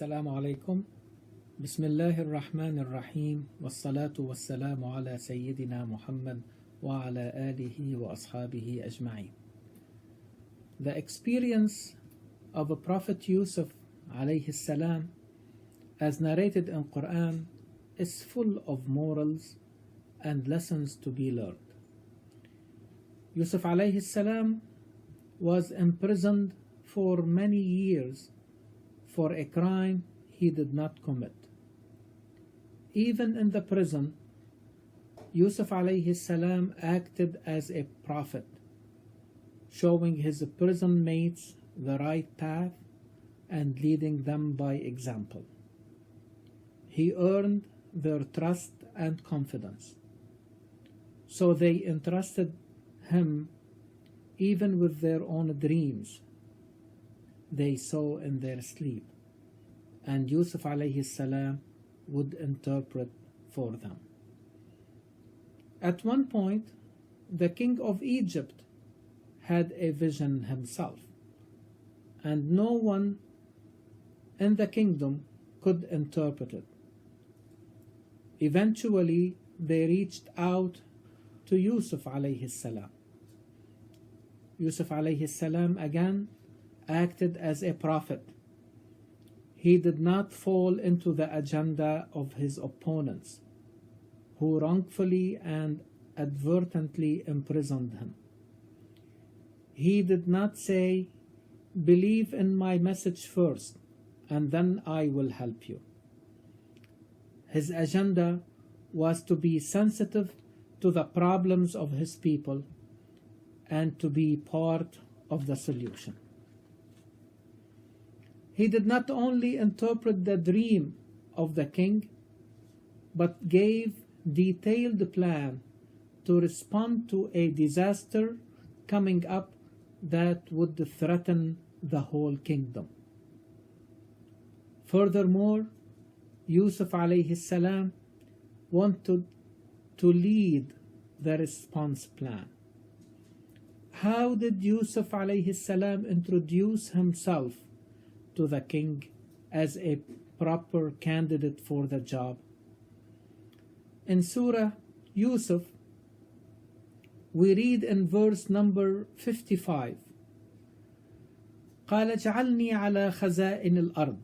السلام عليكم. بسم الله الرحمن الرحيم والصلاة والسلام على سيدنا محمد وعلى آله وأصحابه أجمعين. The experience of a Prophet Yusuf alayhi salam, as narrated in Quran, is full of morals and lessons to be learned. Yusuf alayhi salam was imprisoned for many years for a crime he did not commit. Even in the prison, Yusuf alayhi salam acted as a prophet, showing his prison mates the right path and leading them by example. He earned their trust and confidence, so they entrusted him even with their own dreams they saw in their sleep, and Yusuf alayhi salam would interpret for them. At one point, the king of Egypt had a vision himself, and no one in the kingdom could interpret it. Eventually, they reached out to Yusuf alayhi salam. Yusuf alayhi salam again acted as a prophet. He did not fall into the agenda of his opponents, who wrongfully and advertently imprisoned him. He did not say, "Believe in my message first, and then I will help you." His agenda was to be sensitive to the problems of his people and to be part of the solution. He did not only interpret the dream of the king, but gave detailed plan to respond to a disaster coming up that would threaten the whole kingdom. Furthermore, Yusuf alayhi salam wanted to lead the response plan. How did Yusuf alayhi salam introduce himself to the king as a proper candidate for the job? In Surah Yousuf, we read in verse number 55, قال اجعلني على خزائن الأرض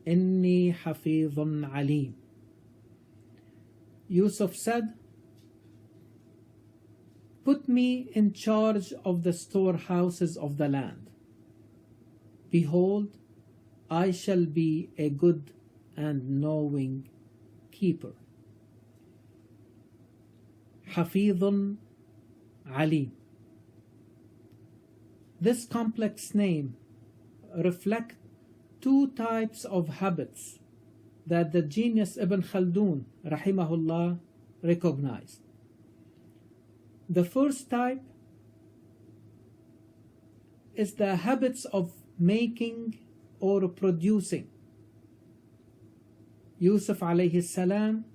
إني حفيظ عليم. Yusuf said, "Put me in charge of the storehouses of the land. Behold, I shall be a good and knowing keeper." حفيظ عليم. This complex name reflects two types of habits that the genius Ibn Khaldun rahimahullah recognized. The first type is the habits of making or producing. Yusuf alayhi salam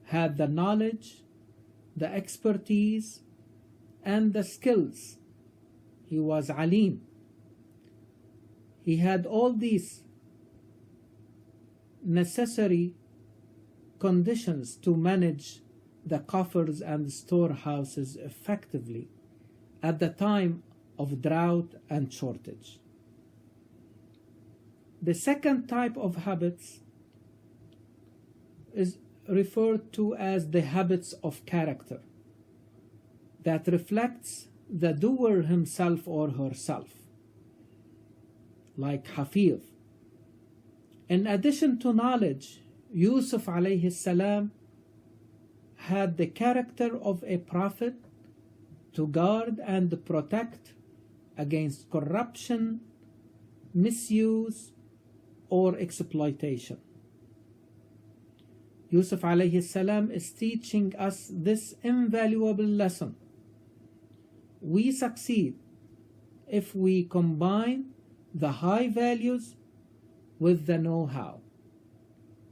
had the knowledge, the expertise, and the skills. He was alim. He had all these necessary conditions to manage the coffers and storehouses effectively at the time of drought and shortage. The second type of habits is referred to as the habits of character, that reflects the doer himself or herself, like Hafiz. In addition to knowledge, Yusuf alayhi salam had the character of a prophet to guard and protect against corruption, misuse, or exploitation. Yusuf alayhi salam is teaching us this invaluable lesson. We succeed if we combine the high values with the know-how.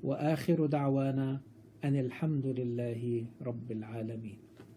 وآخر دعوانا أن الحمد لله رب العالمين.